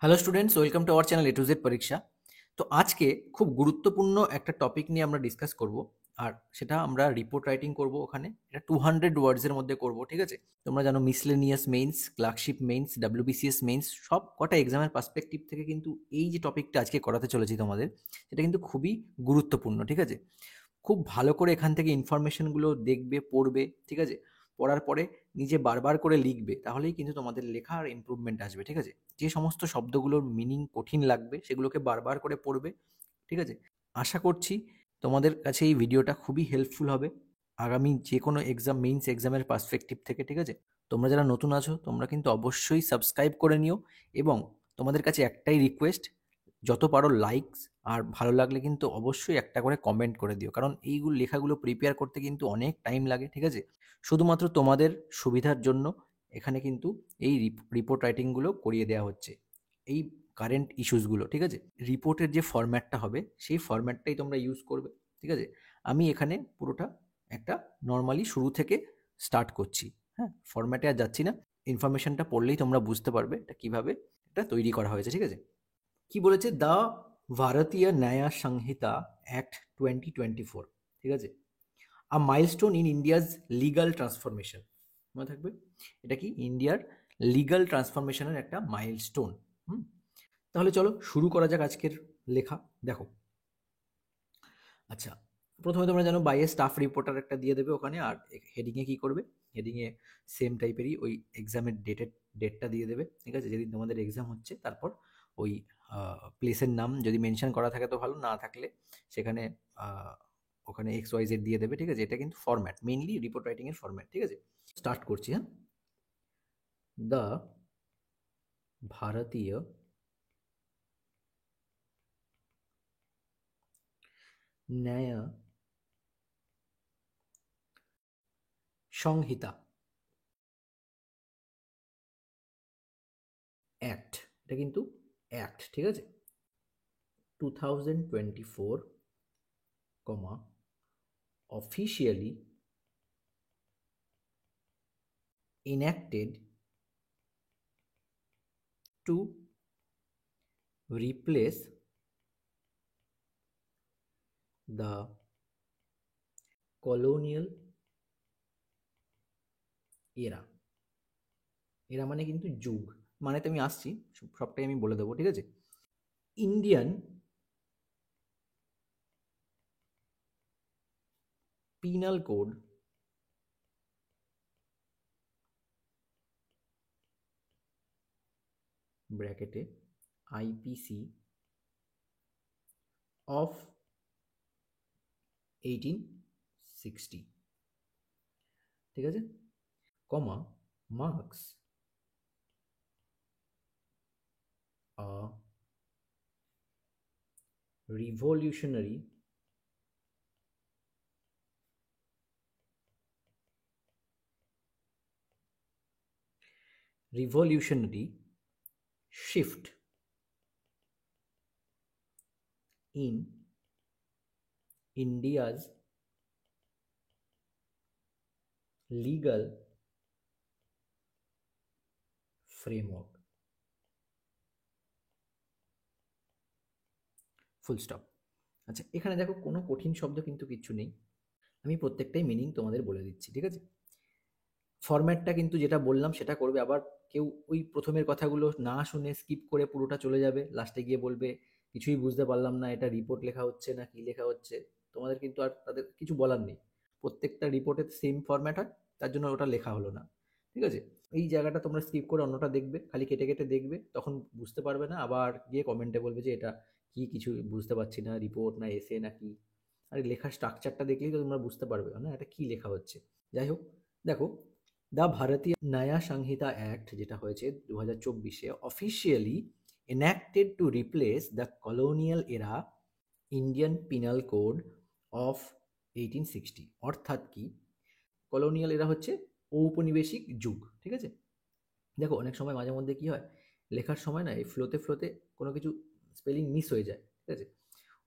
Hello students, welcome to our channel A to Z পরীক্ষা। তো আজকে খুব গুরুত্বপূর্ণ একটা টপিক নিয়ে আমরা ডিসকাস করব। আর সেটা আমরা রিপোর্ট রাইটিং করব। ওখানে এটা 200 ওয়ার্ডসের মধ্যে করব, ঠিক আছে? তোমরা জানো miscellaneous means, clerkship means, WBCS means সব কটা এক্সামের পার্সপেক্টিভ থেকে কিন্তু এই যে টপিকটা আজকে করাতে চলেছি তোমাদের, সেটা কিন্তু খুবই গুরুত্বপূর্ণ, ঠিক আছে? খুব ভালো করে এখান থেকে ইনফরমেশনগুলো দেখবে, পড়বে, ঠিক আছে? পড়ার পরে নিজে বারবার করে লিখবে, তাহলেই কিন্তু তোমাদের লেখার ইমপ্রুভমেন্ট আসবে, ঠিক আছে? যে সমস্ত শব্দগুলোর মিনিং কঠিন লাগবে সেগুলোকে বারবার করে পড়বে, ঠিক আছে? আশা করছি তোমাদের কাছে এই ভিডিওটা খুবই হেল্পফুল হবে আগামী যে কোনো এক্সাম, মেইনস এক্সামের পার্সপেক্টিভ থেকে, ঠিক আছে? তোমরা যারা নতুন আছো তোমরা কিন্তু অবশ্যই সাবস্ক্রাইব করে নিও, এবং তোমাদের কাছে একটাই রিকোয়েস্ট, যত পারো লাইকস, আর ভালো লাগলে কিন্তু অবশ্যই একটা করে কমেন্ট করে দিও, কারণ এইগুলো লেখাগুলো প্রিপেয়ার করতে কিন্তু অনেক টাইম লাগে, ঠিক আছে? শুধুমাত্র তোমাদের সুবিধার জন্য এখানে কিন্তু এই রিপোর্ট রাইটিংগুলো করিয়ে দেওয়া হচ্ছে, এই কারেন্ট ইস্যুসগুলো, ঠিক আছে? রিপোর্টের যে ফরম্যাটটা হবে সেই ফরম্যাটটাই তোমরা ইউজ করবে, ঠিক আছে? আমি এখানে পুরোটা একটা নর্মালি শুরু থেকে স্টার্ট করছি। হ্যাঁ, ফরম্যাটে আর যাচ্ছি না। ইনফরমেশনটা পড়লেই তোমরা বুঝতে পারবে এটা কিভাবে এটা তৈরি করা হয়েছে, ঠিক আছে? কি বলেছে? দ্য ভারতীয় ন্যায় সংহিতা অ্যাক্ট 2024, ঠিক আছে? A milestone in India's legal transformation. মনে থাকবে, এটা কি ইন্ডিয়ার লিগাল ট্রান্সফরমেশনের একটা মাইলস্টোন। হুম, তাহলে চলো শুরু করা যাক আজকের লেখা। দেখো, আচ্ছা, প্রথমে তোমরা জানো বাইয়ে স্টাফ রিপোর্টার একটা দিয়ে দেবে ওখানে, আর হেডিংয়ে কি করবে? হেডিংয়ে সেম টাইপেরই ওই এক্সামের ডেটটা দিয়ে দেবে, ঠিক আছে? যেদিন তোমাদের এক্সাম হচ্ছে, তারপর ওই প্লেসের নাম যদি মেনশন করা থাকে তো ভালো, না থাকলে সেখানে ওখানে XYZ দিয়ে দেবে, ঠিক আছে? এটা কিন্তু ফরম্যাট, মেইনলি রিপোর্ট রাইটিং এর ফরম্যাট, ঠিক আছে? স্টার্ট করছি, হ্যাঁ। দ্য ভারতীয় ন্যায় সংহিতা অ্যাক্ট, এটা কিন্তু অ্যাক্ট, ঠিক আছে? 2024, officially enacted to replace the colonial era. এরা মানে কিন্তু যুগ, মানে তো আমি আসছি, সবটাই আমি বলে দেবো, ঠিক আছে? ইন্ডিয়ান পিনাল কোড ব্র্যাকেটে IPC অফ 1860, ঠিক আছে? Marks a revolutionary shift in India's legal framework. Full stop. আচ্ছা, এখানে দেখো কোনো কঠিন শব্দ কিন্তু কিচ্ছু নেই, আমি প্রত্যেকটাই মিনিং তোমাদের বলে দিচ্ছি, ঠিক আছে? ফরম্যাটটা কিন্তু যেটা বললাম সেটা করবে। আবার কেউ ওই প্রথমের কথাগুলো না শুনে স্কিপ করে পুরোটা চলে যাবে, লাস্টে গিয়ে বলবে কিছুই বুঝতে পারলাম না, এটা রিপোর্ট লেখা হচ্ছে না কি লেখা হচ্ছে। তোমাদের কিন্তু আর তাদের কিছু বলার নেই, প্রত্যেকটা রিপোর্টের সেম ফরম্যাট হয়, তার জন্য ওটা লেখা হলো না, ঠিক আছে? এই জায়গাটা তোমরা স্কিপ করে অন্যটা দেখবে, খালি কেটে কেটে দেখবে, তখন বুঝতে পারবে না, আবার গিয়ে কমেন্টে বলবে যে এটা কি, কিছু বুঝতে পারছি না, রিপোর্ট না এসে না কি। আর লেখার স্ট্রাকচারটা দেখলেই তো তোমরা বুঝতে পারবে না এটা কি লেখা হচ্ছে। যাই হোক, দেখো, দ্য ভারতীয় ন্যায় সংহিতা অ্যাক্ট যেটা হয়েছে 2024-এ, officially enacted to replace the colonial era Indian penal code of 1860। অর্থাৎ কি, কলোনিয়াল এরা হচ্ছে ঔপনিবেশিক যুগ, ঠিক আছে? দেখো, অনেক সময় মাঝে মধ্যে কি হয়, লেখার সময় না এই ফ্লোতে ফ্লোতে কোনো কিছু স্পেলিং মিস হয়ে যায়, ঠিক আছে?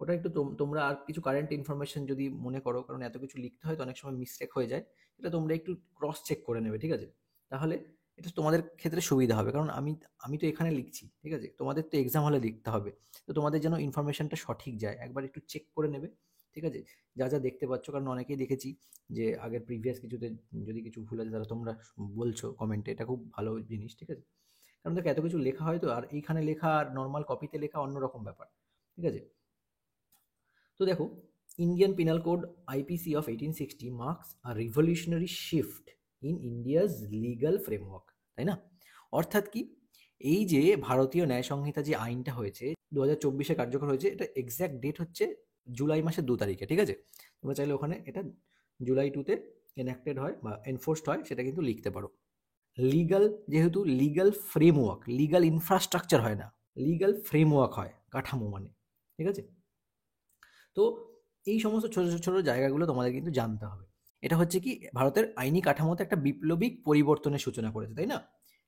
ওটা একটু তোমরা আর কিছু কারেন্ট ইনফরমেশন যদি মনে করো, কারণ এত কিছু লিখতে হয় তো অনেক সময় মিস্টেক হয়ে যায়, এটা তোমরা একটু ক্রস চেক করে নেবে, ঠিক আছে? তাহলে এটা তোমাদের ক্ষেত্রে সুবিধা হবে, কারণ আমি তো এখানে লিখছি, ঠিক আছে? তোমাদের তো এক্সাম হলে লিখতে হবে। তো তোমাদের যেন ইনফরমেশনটা সঠিক যায়, একবার একটু চেক করে নেবে, ঠিক আছে? যা যা দেখতে পাচ্ছ, কারণ অনেকেই দেখেছি যে আগের প্রিভিয়াস কিছুতে যদি কিছু ভুল আছে তাহলে তোমরা বলছো কমেন্টে, এটা খুব ভালো জিনিস, ঠিক আছে? কারণ দেখো এত কিছু লেখা হয় তো, আর এইখানে লেখা আর নর্মাল কপিতে লেখা অন্যরকম ব্যাপার, ঠিক আছে? তো দেখো, Indian penal code IPC of 1860 marks a revolutionary shift in India's legal framework, তাই না? অর্থাৎ কি, এই যে ভারতীয় ন্যায় সংহিতা যে আইনটা হয়েছে 2024-এ কার্যকর হয়েছে, এটা এক্স্যাক্ট ডেট হচ্ছে জুলাই মাসের 2 তারিখে, ঠিক আছে? তোমরা চাইলে ওখানে এটা জুলাই 2-তে এনঅ্যাক্টেড হয় বা এনফোর্সড হয়, সেটা কিন্তু লিখতে পারো। লিগাল, যেহেতু লিগাল ফ্রেমওয়ার্ক, লিগাল ইনফ্রাস্ট্রাকচার হয় না, লিগাল ফ্রেমওয়ার্ক হয়, কাঠামো মানে, ঠিক আছে? তো এই সমস্ত ছোট ছোট জায়গাগুলো তোমাদের কিন্তু জানতে হবে। এটা হচ্ছে কি, ভারতের আইনি কাঠামোতে একটা বিপ্লবিক পরিবর্তনের সূচনা করেছে, তাই না?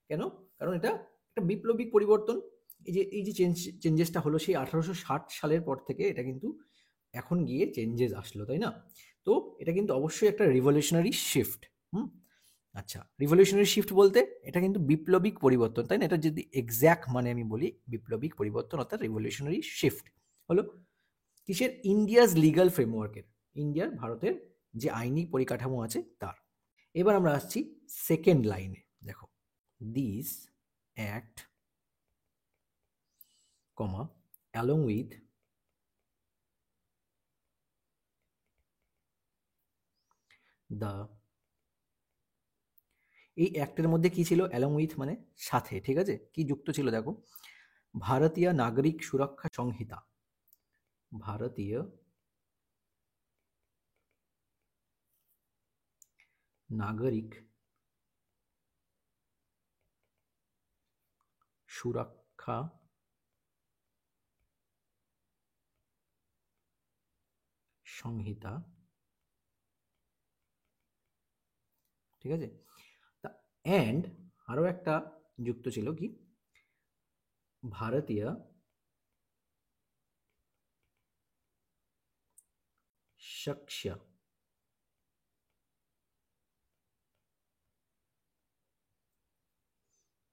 কেন? কারণ এটা একটা বিপ্লবিক পরিবর্তন। এই যে চেঞ্জেসটা হলো সেই 1860 সালের পর থেকে, এটা কিন্তু এখন গিয়ে চেঞ্জেস আসলো, তাই না? তো এটা কিন্তু অবশ্যই একটা রিভলিউশনারি শিফট। হুম। আচ্ছা, রিভলিউশনারি শিফট বলতে এটা কিন্তু বিপ্লবিক পরিবর্তন, তাই না? এটা যদি এক্স্যাক্ট মানে আমি বলি, বিপ্লবিক পরিবর্তন অর্থাৎ রিভলিউশনারি শিফট হলো কিসের? ইন্ডিয়াজ লিগাল ফ্রেমওয়ার্কের, ইন্ডিয়ার, ভারতের যে আইনি পরিকাঠামো আছে তার। এবার আমরা আসছি সেকেন্ড লাইনে। দেখো, this act comma along with the, এই অ্যাক্টের মধ্যে কি ছিল? অ্যালং উইথ মানে সাথে, ঠিক আছে? কি যুক্ত ছিল দেখো, ভারতীয় নাগরিক সুরক্ষা সংহিতা, ভারতীয় নাগরিক সুরক্ষা সংহিতা, ঠিক আছে? তা অ্যান্ড আরও একটা যুক্ত ছিল কি, ভারতীয় সাক্ষ্য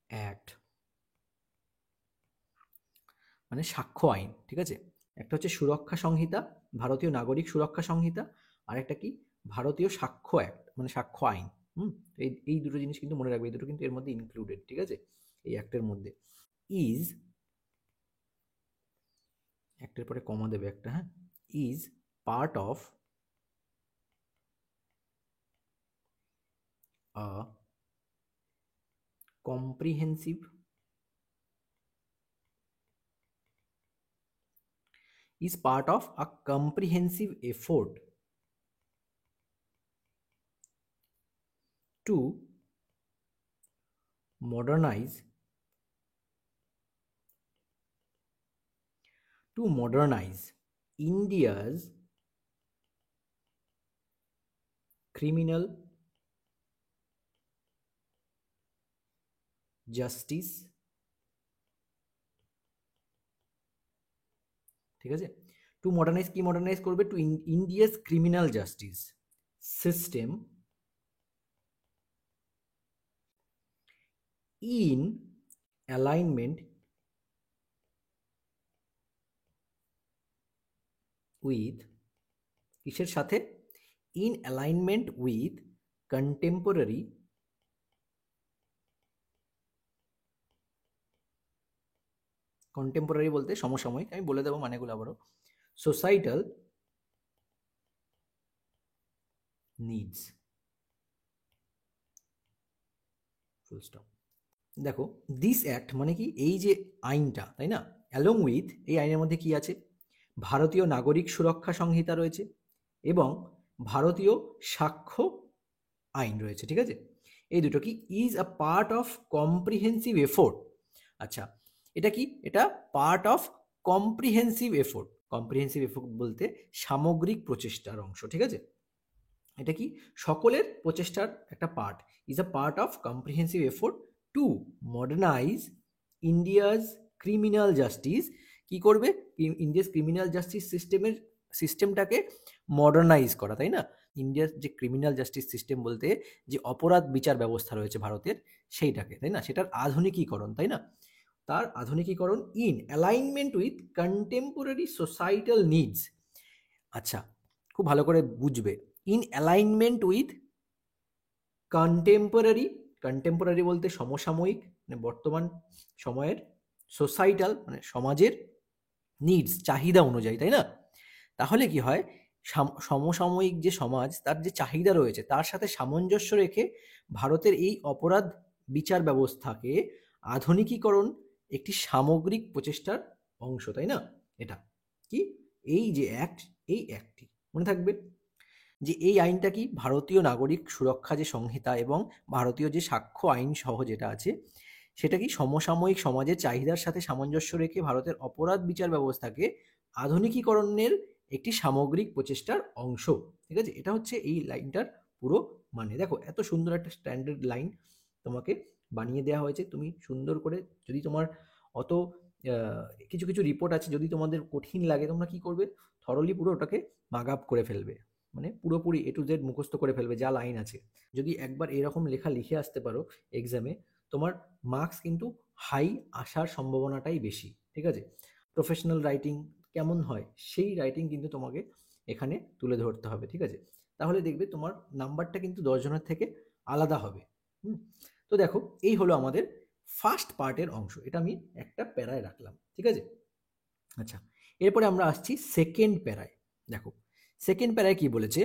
অ্যাক্ট, মানে সাক্ষ্য আইন, ঠিক আছে? একটা হচ্ছে সুরক্ষা সংহিতা, ভারতীয় নাগরিক সুরক্ষা সংহিতা, আর একটা কি, ভারতীয় সাক্ষ্য অ্যাক্ট মানে সাক্ষ্য আইন। এই দুটো জিনিস কিন্তু মনে রাখবে, এই দুটো কিন্তু এর মধ্যে ইনক্লুডেড, ঠিক আছে? এই অ্যাক্টের মধ্যে ইজ, অ্যাক্টের পরে কমা দেবে একটা, হ্যাঁ, is part of a comprehensive is part of a comprehensive effort to modernize India's criminal justice, ঠিক আছে? টু মডার্নাইজ, কি মডার্নাইজ করবে? Two India's criminal justice system in alignment with, কিসের সাথে? In alignment with contemporary contemporary বলতে সমসাময়িক, আমি বলে দেবো মানেগুলো আবারও, সোসাইটাল নিডস, ফুল স্টপ। দেখো, দিস অ্যাক্ট মানে কি, এই যে আইনটা, তাই না? অ্যালং উইথ, এই আইনের মধ্যে কি আছে? ভারতীয় নাগরিক সুরক্ষা সংহিতা রয়েছে এবং ভারতীয় সাক্ষ্য আইন রয়েছে, ঠিক আছে? এই দুটো কি, is a part of comprehensive effort. আচ্ছা, এটা কি? এটা part of comprehensive effort. Comprehensive effort বলতে সামগ্রিক প্রচেষ্টার অংশ, ঠিক আছে? এটা কি? সকলের প্রচেষ্টার একটা part, is a part of comprehensive effort to modernise India's criminal justice. কি করবে? ইন্ডিয়াস ক্রিমিনাল জাস্টিস সিস্টেমটাকে মডার্নাইজ করা, তাই না? ইন্ডিয়ার যে ক্রিমিনাল জাস্টিস সিস্টেম বলতে যে অপরাধ বিচার ব্যবস্থা রয়েছে ভারতের সেইটাকে, তাই না, সেটার আধুনিকীকরণ, তাই না, তার আধুনিকীকরণ in alignment with contemporary societal needs. আচ্ছা, খুব ভালো করে বুঝবে, in alignment with contemporary, contemporary বলতে সমসাময়িক, মানে বর্তমান সময়ের, সোসাইটাল মানে সমাজের, নিডস চাহিদা অনুযায়ী, তাই না। তাহলে কি হয়, সমসাময়িক যে সমাজ তার যে চাহিদা রয়েছে তার সাথে সামঞ্জস্য রেখে ভারতের এই অপরাধ বিচার ব্যবস্থাকে আধুনিকীকরণ একটি সামগ্রিক প্রচেষ্টার অংশ, তাই না। এটা কি, এই যে অ্যাক্ট, এই অ্যাক্টটি মনে থাকবে যে এই আইনটা কি, ভারতীয় নাগরিক সুরক্ষা যে সংহিতা এবং ভারতীয় যে সাক্ষ্য আইন সহ যেটা আছে সেটা কি সমসাময়িক সমাজের চাহিদার সাথে সামঞ্জস্য রেখে ভারতের অপরাধ বিচার ব্যবস্থাকে আধুনিকীকরণের একটি সামগ্রিক প্রচেষ্টার অংশ। ঠিক আছে, এটা হচ্ছে এই লাইনটার পুরো মানে। দেখো এত সুন্দর একটা স্ট্যান্ডার্ড লাইন তোমাকে বানিয়ে দেওয়া হয়েছে, তুমি সুন্দর করে, যদি তোমার অত কিছু কিছু রিপোর্ট আছে যদি তোমাদের কঠিন লাগে তোমরা কি করবে, থরলি পুরো ওটাকে মাগ আপ করে ফেলবে, মানে পুরোপুরি A to Z মুখস্থ করে ফেলবে যা লাইন আছে। যদি একবার এরকম লেখা লিখে আসতে পারো এক্সামে, তোমার মার্কস কিন্তু হাই আসার সম্ভাবনাটাই বেশি। ঠিক আছে, প্রফেশনাল রাইটিং কেমন হয় সেই রাইটিং কিন্তু তোমাকে এখানে তুলে ধরতে হবে। ঠিক আছে, তাহলে দেখবে তোমার নাম্বারটা কিন্তু 10 জনের থেকে আলাদা হবে। তো দেখো এই হলো আমাদের ফার্স্ট পার্টের অংশ, এটা আমি একটা প্যারায় রাখলাম। ঠিক আছে, আচ্ছা এরপরে আমরা আসছি সেকেন্ড প্যারায়। দেখো সেকেন্ড প্যারায় কি বলেছে,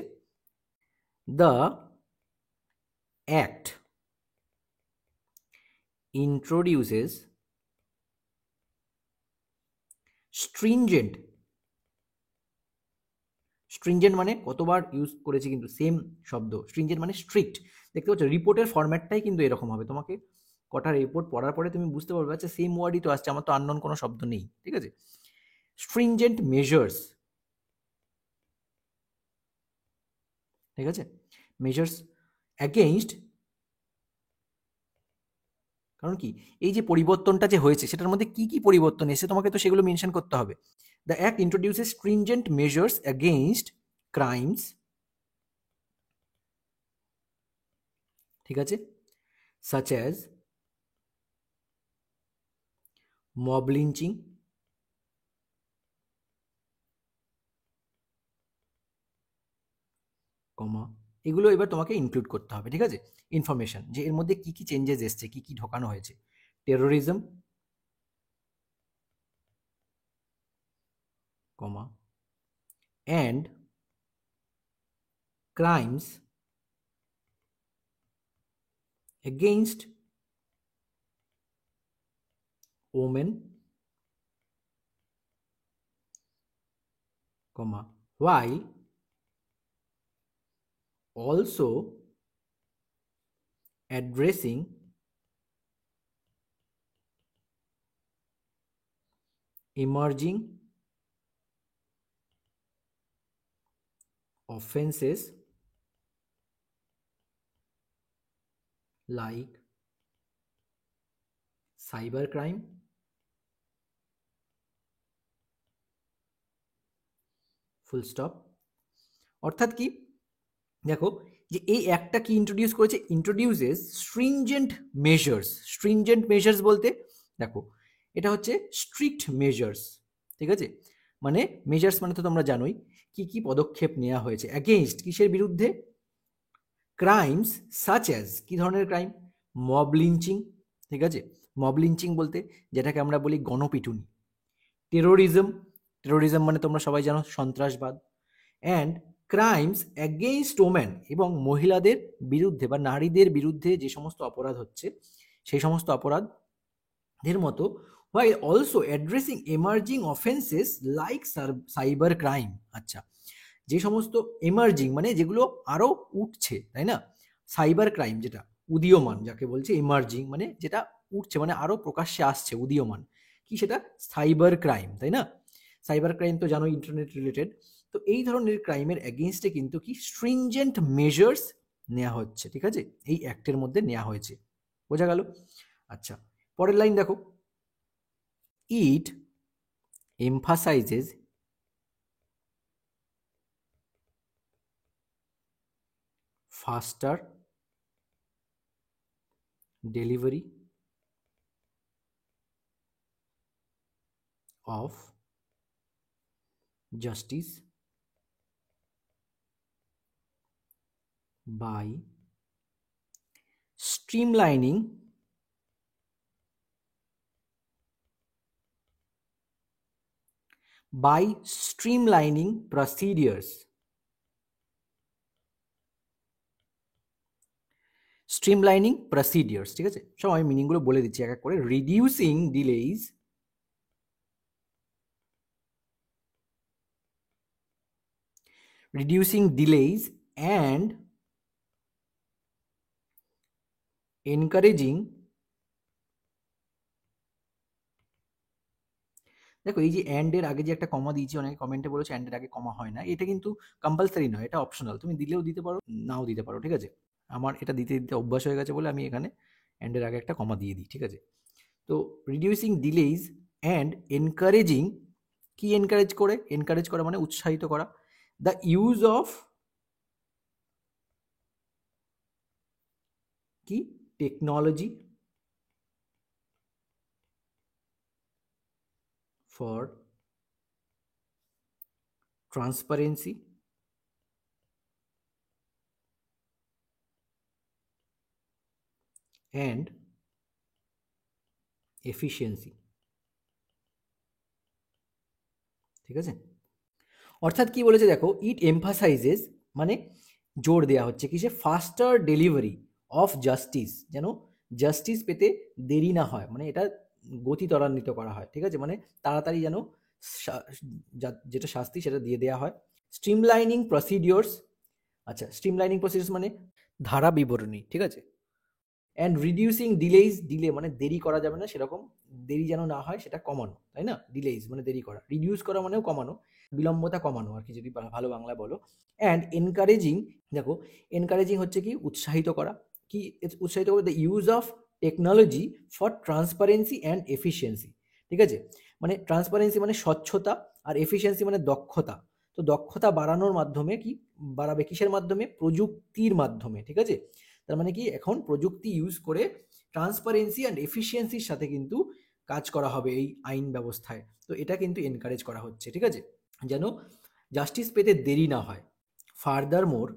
the act introduces stringent, stringent মানে কতবার ইউজ করেছি কিন্তু সেম শব্দ, stringent মানে স্ট্রিক্ট। দেখতে পাচ্ছ রিপোর্টের ফরম্যাটটাই কিন্তু এরকম হবে, তোমাকে কটা রিপোর্ট পড়ার পরে তুমি বুঝতে পারবে আচ্ছা সেম ওয়ার্ডই তো আসছে, আমার তো আননোন কোনো শব্দ নেই। ঠিক আছে, stringent measures, ঠিক আছে, measures against, কারণ কি এই যে পরিবর্তনটা যে হয়েছে সেটার মধ্যে কি কি পরিবর্তন এসে তোমাকে তো সেগুলো মেনশন করতে হবে। The act introduces stringent measures against crimes, ঠিক আছে, সাচ অ্যাজ মব লিঞ্চিং, কমা, এগুলো এবার তোমাকে ইনক্লুড করতে হবে। ঠিক আছে, ইনফরমেশন যে এর মধ্যে কি কি চেঞ্জেস এসছে, কি কি ঢোকানো হয়েছে। Terrorism, comma, and crimes against women, comma, while also addressing emerging offenses like cyber crime, full stop. অর্থাৎ কি, দেখো যে এই একটা কি ইন্ট্রোডিউস করেছে, introduces stringent measures. Stringent measures বলতে দেখো এটা হচ্ছে স্ট্রিক্ট মেজার্স। ঠিক আছে, মানে মেজার্স মানে তো তোমরা জানোই কি কি পদক্ষেপ নেওয়া হয়েছে, অ্যাগেইনস্ট কিসের বিরুদ্ধে, ক্রাইমস সাচ অ্যাজ, কি ধরনের ক্রাইম, মব লিঞ্চিং। ঠিক আছে, মব লিঞ্চিং বলতে যেটাকে আমরা বলি গণপিটুনি। টেরোরিজম, টেরোরিজম মানে তোমরা সবাই জানো সন্ত্রাসবাদ। অ্যান্ড ক্রাইমস অ্যাগেইনস্ট ওম্যান, এবং মহিলাদের বিরুদ্ধে বা নারীদের বিরুদ্ধে যে সমস্ত অপরাধ হচ্ছে সেই সমস্ত অপরাধের মতো, while also addressing emerging offenses like cyber crime. আচ্ছা, যে সমস্ত এমার্জিং মানে যেগুলো আরো উঠছে, তাই না, সাইবার ক্রাইম যেটা উদীয়মান, যাকে বলছে এমার্জিং মানে যেটা উঠছে মানে আরো প্রকাশ্যে আসছে, উদীয়মান কি সেটা সাইবার ক্রাইম, তাই না। সাইবার ক্রাইম তো জানো ইন্টারনেট রিলেটেড। তো এই ধরনের ক্রাইমের এগেইনস্টে কিন্তু কি স্ট্রিনজেন্ট মেজার্স নেওয়া হচ্ছে। ঠিক আছে, এই অ্যাক্টের মধ্যে নেওয়া হয়েছে, বোঝা গেল। আচ্ছা পরের লাইন দেখো, it emphasizes faster delivery of justice by streamlining procedures. Streamlining procedures, ঠিক আছে? সব আমি মিনিংগুলো বলে দিচ্ছি এক এক করে। রিডিউসিং ডিলেইজ অ্যান্ড এনকারেজিং, দেখো এই যে অ্যান্ড এর আগে যে একটা কমা দিয়েছি, অনেকে কমেন্টে বলেছে অ্যান্ড এর আগে কমা হয় না, এটা কিন্তু কম্পালসারি নয়, এটা অপশনাল, তুমি দিলেও দিতে পারো, নাও দিতে পারো, ঠিক আছে? আমার এটা দিতে দিতে অভ্যাস হয়ে গেছে বলে আমি এখানে অ্যান্ড এর আগে একটা কমা দিয়ে দিই, ঠিক আছে? তো রিডিউসিং ডিলেইজ অ্যান্ড এনকারেজিং, কি এনকারেজ করে? এনকারেজ করা মানে উৎসাহিত করা, দ্য ইউজ অফ কি technology for transparency and efficiency, ঠিক আছে? অর্থাৎ কি বলেছে দেখো, ইট এমফাসাইজেস মানে জোর দেওয়া হচ্ছে কিসে? ফাস্টার ডেলিভারি অফ জাস্টিস, যেন জাস্টিস পেতে দেরি না হয়, মানে এটা গতি ত্বরান্বিত করা হয়, ঠিক আছে? মানে তাড়াতাড়ি যেন যেটা শাস্তি সেটা দিয়ে দেওয়া হয়। স্ট্রিমলাইনিং প্রসিডিওর্স, আচ্ছা স্ট্রিমলাইনিং প্রসিডিওর্স মানে ধারা বিবরণী, ঠিক আছে? অ্যান্ড রিডিউসিং ডিলেইজ, ডিলে মানে দেরি করা যাবে না, সেরকম দেরি যেন না হয় সেটা কমানো, তাই না? ডিলেইজ মানে দেরি করা, রিডিউস করা মানেও কমানো, বিলম্বতা কমানো আর কি, যদি ভালো বাংলা বলো। অ্যান্ড এনকারেজিং, দেখো এনকারেজিং হচ্ছে কি উৎসাহিত করা, কি উৎসাহিত করে? The use of technology for transparency and efficiency, ঠিক আছে? মানে ট্রান্সপারেন্সি মানে স্বচ্ছতা, আর এফিসিয়েন্সি মানে দক্ষতা। তো দক্ষতা বাড়ানোর মাধ্যমে কি বাড়াবে? কিসের মাধ্যমে? প্রযুক্তির মাধ্যমে, ঠিক আছে? তার মানে কি এখন প্রযুক্তি ইউজ করে ট্রান্সপারেন্সি অ্যান্ড এফিসিয়েন্সির সাথে কিন্তু কাজ করা হবে এই আইন ব্যবস্থায়। তো এটা কিন্তু এনকারেজ করা হচ্ছে, ঠিক আছে? যেন জাস্টিস পেতে দেরি না হয়। Further more,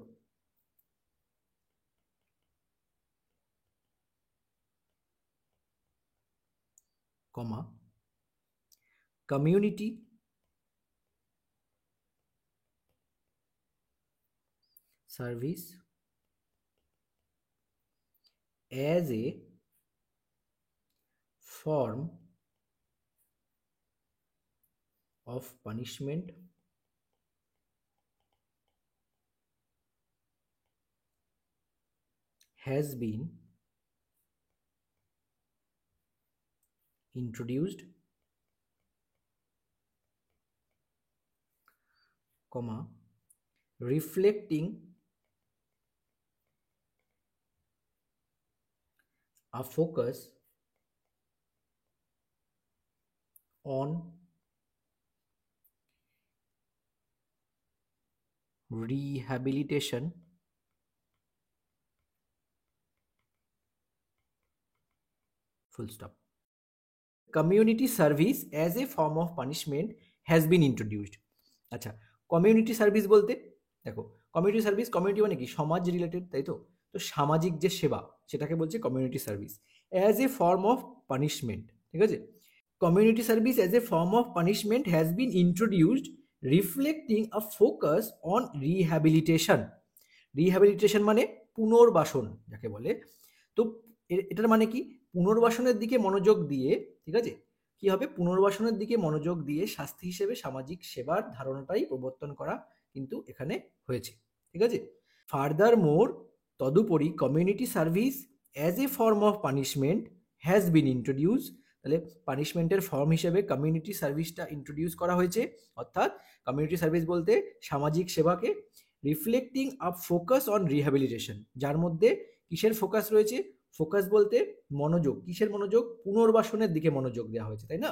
comma community service as a form of punishment has been introduced, comma reflecting a focus on rehabilitation full stop. Community service as a form of punishment has been introduced. আচ্ছা, community service বলতে দেখো, community service, community মানে কি? সমাজ related, তাই তো? তো সামাজিক যে সেবা সেটাকে বলছে community service as a form of punishment, ঠিক আছে? Community service as a form of punishment has bin introduced reflecting a focus on rehabilitation. Rehabilitation মানে পুনর্বাসন যাকে বলে। তো এটার মানে কি? পুনর্বাসনের দিকে মনোযোগ দিয়ে, ঠিক আছে? কি হবে? পুনর্বাসনের দিকে মনোযোগ দিয়ে শাস্তি হিসেবে সামাজিক সেবার ধারণাটাই প্রবর্তন করা কিন্তু এখানে হয়েছে, ঠিক আছে? ফার্দার মোর, তদুপরি community service as a form of punishment has been introduce, তাহলে পানিশমেন্টের ফর্ম হিসেবে কমিউনিটি সার্ভিসটা ইন্ট্রোডিউস করা হয়েছে। অর্থাৎ কমিউনিটি সার্ভিস বলতে সামাজিক সেবাকে reflecting a focus on rehabilitation, যার মধ্যে কিসের ফোকাস রয়েছে? ফোকাস বলতে মনোযোগ, কিসের মনোযোগ? পুনর্বাসনের দিকে মনোযোগ দেওয়া হয়েছে, তাই না?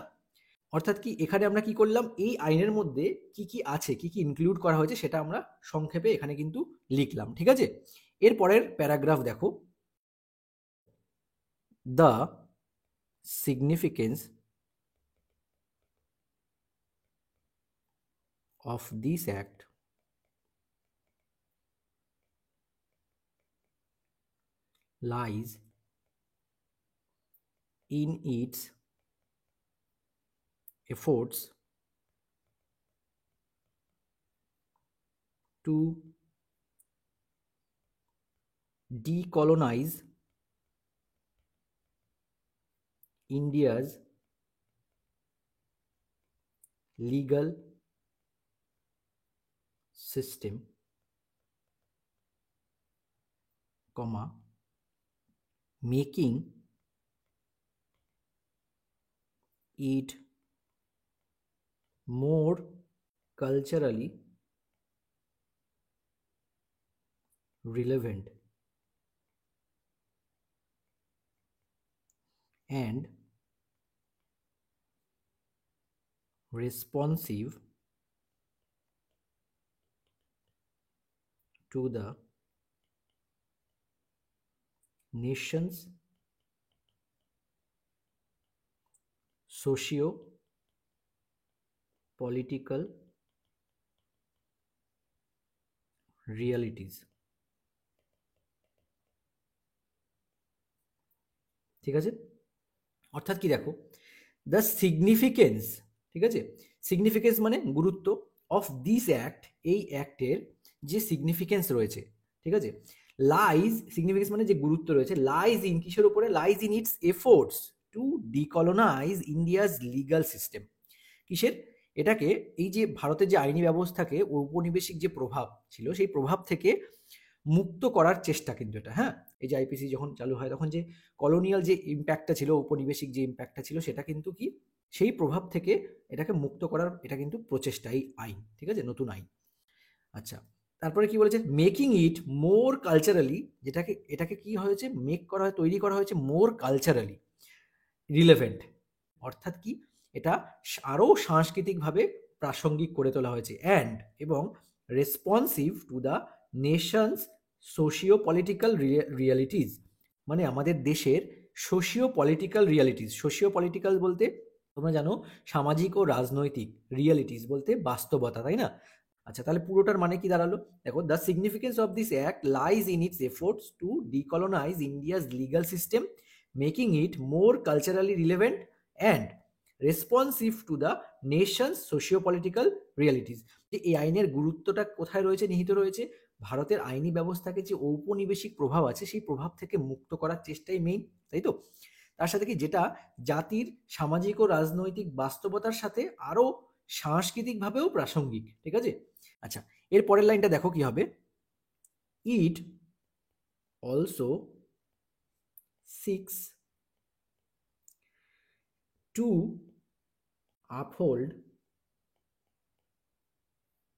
অর্থাৎ কি এখানে আমরা কি করলাম? এই আইনের মধ্যে কি কি আছে, কি কি ইনক্লুড করা হয়েছে সেটা আমরা সংক্ষেপে এখানে কিন্তু লিখলাম, ঠিক আছে? এর পরের প্যারাগ্রাফ দেখো, the significance of this act lies in its efforts to decolonize India's legal system, making it more culturally relevant and responsive to the nation's socio-political realities। ঠিক আছে, অর্থাৎ কি দেখো, দ্য সিগনিফিকেন্স, ঠিক আছে, সিগনিফিকেন্স মানে গুরুত্ব, অফ দিস অ্যাক্ট, এই অ্যাক্টের যে সিগনিফিকেন্স রয়েছে, ঠিক আছে, লাইজ, সিগনিফিকেন্স মানে যে গুরুত্ব রয়েছে, লাইজ ইন, কিসের উপরে, lies in its efforts to decolonise India's legal system. কিসের, এটাকে, এই যে ভারতের যে আইনি ব্যবস্থাকে ঔপনিবেশিক যে প্রভাব ছিল সেই প্রভাব থেকে মুক্ত করার চেষ্টা কিন্তু এটা, হ্যাঁ, এই যে আইপিসি যখন চালু হয় তখন যে কলোনিয়াল যে ইম্প্যাক্টটা ছিল, ঔপনিবেশিক যে ইম্প্যাক্টটা ছিল, সেটা কিন্তু কি, সেই প্রভাব থেকে এটাকে মুক্ত করার এটা কিন্তু প্রচেষ্টা, এই আইন, ঠিক আছে, নতুন আইন। আচ্ছা, তারপরে কি বলেছে, মেকিং ইট মোর কালচারালি, যেটাকে, এটাকে কি হয়েছে, মেক করা হয়, তৈরি করা হয়েছে মোর কালচারালি রিলেভেন্ট, অর্থাৎ কি, এটা আরও সাংস্কৃতিকভাবে প্রাসঙ্গিক করে তোলা হয়েছে, অ্যান্ড, এবং responsive to the nation's socio political realities, মানে আমাদের দেশের socio political realities, socio political বলতে তোমরা জানো সামাজিক ও রাজনৈতিক, রিয়ালিটিস বলতে বাস্তবতা, তাই না? আচ্ছা, তাহলে পুরোটার মানে কি দাঁড়ালো, দেখো, the significance of this act lies in its efforts to decolonise India's legal system, making it more culturally relevant and responsive to the nation's socio political realities. যে এই আইনের গুরুত্বটা কোথায় রয়েছে, নিহিত রয়েছে ভারতের আইনি ব্যবস্থাকে যে ঔপনিবেশিক প্রভাব আছে সেই প্রভাব থেকে মুক্ত করার চেষ্টাই মেইন, তাই তো? তার সাথে কি, যেটা জাতির সামাজিক ও রাজনৈতিক বাস্তবতার সাথে আরো সাংস্কৃতিকভাবেও প্রাসঙ্গিক, ঠিক আছে? আচ্ছা, এর পরের লাইনটা দেখো কি হবে, it also seeks to uphold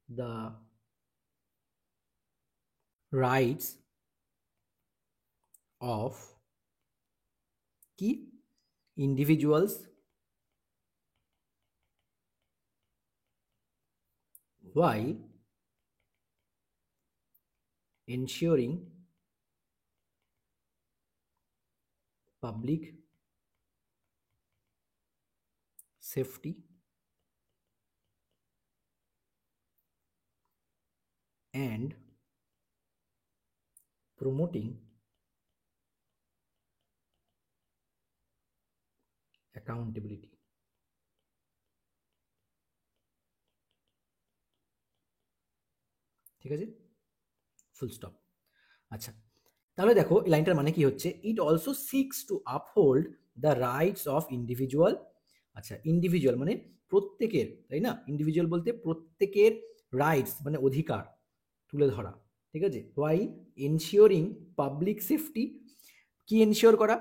the rights of key individuals while ensuring public safety and promoting accountability। ঠিক আছে, ফুল স্টপ। আচ্ছা, তাহলে দেখো এই লাইনটার মানে কি হচ্ছে, ইট also seeks two uphold the rights of individual. আচ্ছা, ইন্ডিভিজুয়াল মানে প্রত্যেকের, তাই না? ইন্ডিভিজুয়াল বলতে প্রত্যেকের রাইটস মানে অধিকার তুলে ধরা, ঠিক আছে, হোয়াই এনশিওরিং পাবলিক সেফটি, কি এনশিওর করা,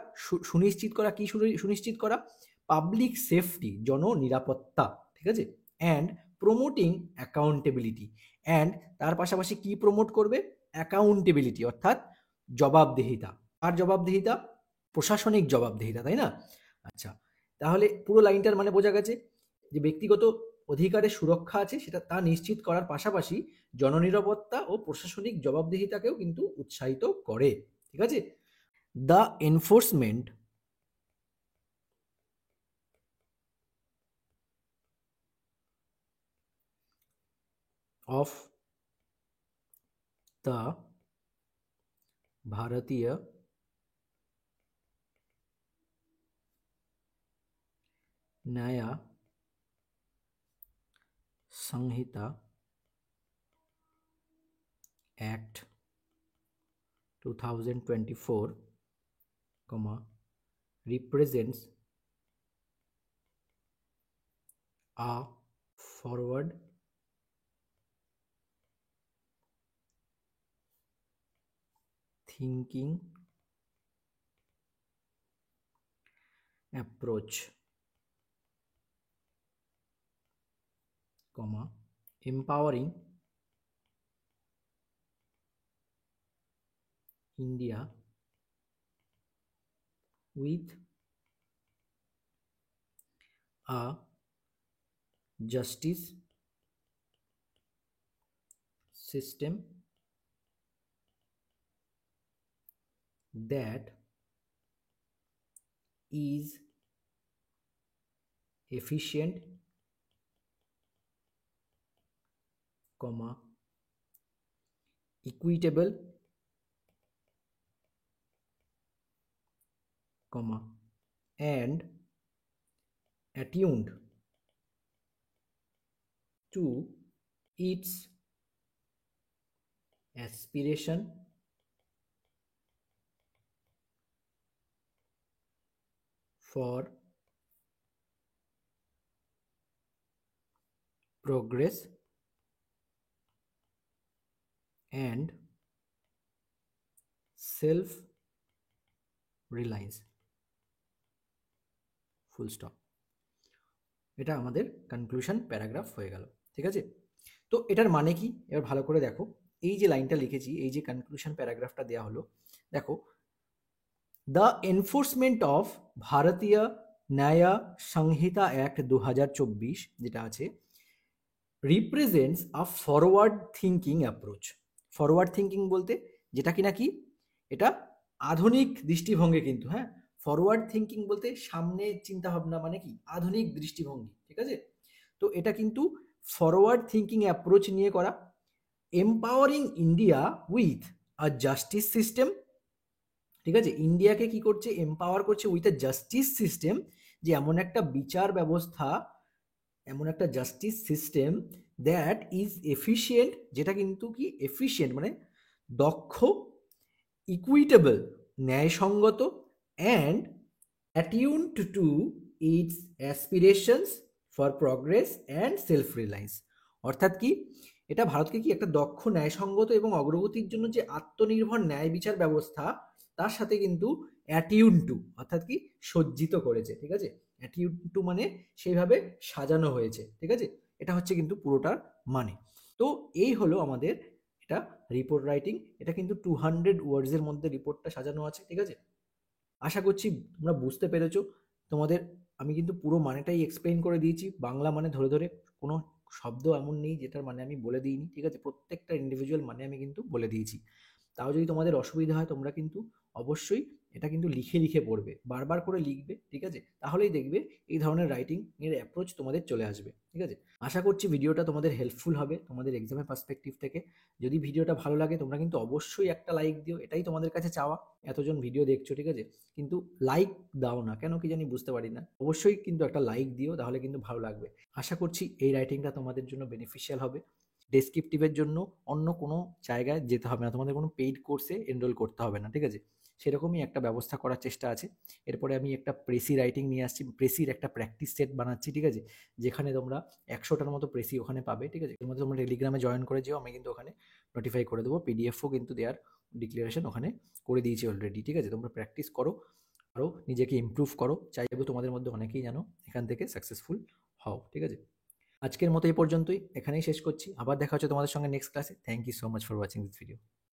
সুনিশ্চিত করা, কি সুনিশ্চিত করা, পাবলিক সেফটি, জননিরাপত্তা, ঠিক আছে, অ্যান্ড প্রমোটিং অ্যাকাউন্টেবিলিটি, অ্যান্ড তার পাশাপাশি কি প্রমোট করবে, অ্যাকাউন্টেবিলিটি, অর্থাৎ জবাবদিহিতা। আর জবাবদিহিতা, প্রশাসনিক জবাবদিহিতা, তাই না? আচ্ছা, তাহলে পুরো লাইনটার মানে বোঝা গেছে যে ব্যক্তিগত অধিকারের সুরক্ষা আছে সেটা তা নিশ্চিত করার পাশাপাশি জননিরাপত্তা ও প্রশাসনিক জবাবদিহিতাকেও কিন্তু উৎসাহিত করে। ঠিক আছে? দ্য এনফোর্সমেন্ট অফ দ্য ভারতীয় ন্যায় संहिता Act 2024, represents a forward thinking approach, empowering India with a justice system that is efficient, equitable, and attuned to its aspiration for progress and self reliance, full stop. এটা আমাদের conclusion paragraph হয়ে গেল। ঠিক আছে? তো এটার মানে কি এবার ভালো করে দেখো, এই যে লাইনটা লিখেছি, এই যে কনক্লুশন প্যারাগ্রাফটা দেওয়া হলো, দেখো, দ্য এনফোর্সমেন্ট অফ ভারতীয় ন্যায় সংহিতা অ্যাক্ট 2024 যেটা আছে, represents a forward thinking approach. Forward thinking বলতে যেটা কিনা কি, এটা আধুনিক দৃষ্টিভঙ্গি কিন্তু, হ্যাঁ, ফরওয়ার্ড থিঙ্কিং বলতে সামনে চিন্তা ভাবনা, মানে কি আধুনিক দৃষ্টিভঙ্গি। ঠিক আছে? তো এটা কিন্তু ফরওয়ার্ড থিঙ্কিং অ্যাপ্রোচ নিয়ে করা, empowering India with a justice system. ঠিক আছে? ইন্ডিয়াকে কি করছে? এম্পাওয়ার করছে উইথ আ জাস্টিস সিস্টেম, যে এমন একটা বিচার ব্যবস্থা, এমন একটা justice system that is efficient, যেটা কিন্তু কি এফিশিয়েন্ট মানে দক্ষ, ইকুইটেবল ন্যায়সঙ্গত, and attuned to its aspirations for progress and self reliance. অর্থাৎ কি, এটা ভারতকে কি একটা দক্ষ, ন্যায়সঙ্গত এবং অগ্রগতির জন্য যে আত্মনির্ভর ন্যায় বিচার ব্যবস্থা, তার সাথে কিন্তু অ্যাটিউন টু, অর্থাৎ কি সজ্জিত করেছে। ঠিক আছে? অ্যাটিউন টু মানে সেইভাবে সাজানো হয়েছে। ঠিক আছে? এটা হচ্ছে কিন্তু পুরোটার মানে। তো এই হলো আমাদের এটা রিপোর্ট রাইটিং। এটা কিন্তু 200 ওয়ার্ডসের মধ্যে রিপোর্টটা সাজানো আছে। ঠিক আছে? আশা করছি তোমরা বুঝতে পেরেছো। তোমাদের আমি কিন্তু পুরো মানেটাই এক্সপ্লেন করে দিয়েছি, বাংলা মানে ধরে ধরে, কোনো শব্দ এমন নেই যেটার মানে আমি বলে দিইনি। ঠিক আছে? প্রত্যেকটা ইন্ডিভিজুয়াল মানে আমি কিন্তু বলে দিয়েছি। তাও যদি তোমাদের অসুবিধা হয়, তোমরা কিন্তু অবশ্যই এটা কিন্তু লিখে লিখে পড়বে, বারবার করে লিখবে। ঠিক আছে? তাহলেই দেখবে এই ধরনের রাইটিং এর অ্যাপ্রোচ তোমাদের চলে আসবে। ঠিক আছে? আশা করছি ভিডিওটা তোমাদের হেল্পফুল হবে তোমাদের এক্সামের পার্সপেক্টিভ থেকে। যদি ভিডিওটা ভালো লাগে, তোমরা কিন্তু অবশ্যই একটা লাইক দিও, এটাই তোমাদের কাছে চাওয়া। এতজন ভিডিও দেখছো, ঠিক আছে, কিন্তু লাইক দাও না কেন কি জানি, বুঝতে পারি না। অবশ্যই কিন্তু একটা লাইক দিও, তাহলে কিন্তু ভালো লাগবে। আশা করছি এই রাইটিংটা তোমাদের জন্য বেনিফিশিয়াল হবে। ডেসক্রিপটিভের জন্য অন্য কোনো জায়গায় যেতে হবে না, তোমাদের কোনো পেইড কোর্সে এনরোল করতে হবে না। ঠিক আছে? সেরকমই একটা ব্যবস্থা করার চেষ্টা আছে। এরপরে আমি একটা প্রেসি রাইটিং নিয়ে আসছি, প্রেসির একটা প্র্যাকটিস সেট বানাচ্ছি। ঠিক আছে? যেখানে তোমরা 100টার মতো প্রেসি ওখানে পাবে। ঠিক আছে? এর মধ্যে তোমরা টেলিগ্রামে জয়েন করে যেও, আমি কিন্তু ওখানে নোটিফাই করে দেবো। পিডিএফও কিন্তু দেওয়ার ডিক্লারেশন ওখানে করে দিয়েছি অলরেডি। ঠিক আছে? তোমরা প্র্যাকটিস করো, আরও নিজেকে ইমপ্রুভ করো। চাইবো তোমাদের মধ্যে অনেকেই যেন এখান থেকে সাকসেসফুল হও। ঠিক আছে? আজকের মতো এই পর্যন্তই, এখানেই শেষ করছি। আবার দেখা হচ্ছে তোমাদের সঙ্গে নেক্সট ক্লাসে। Thank you so much for watching this video.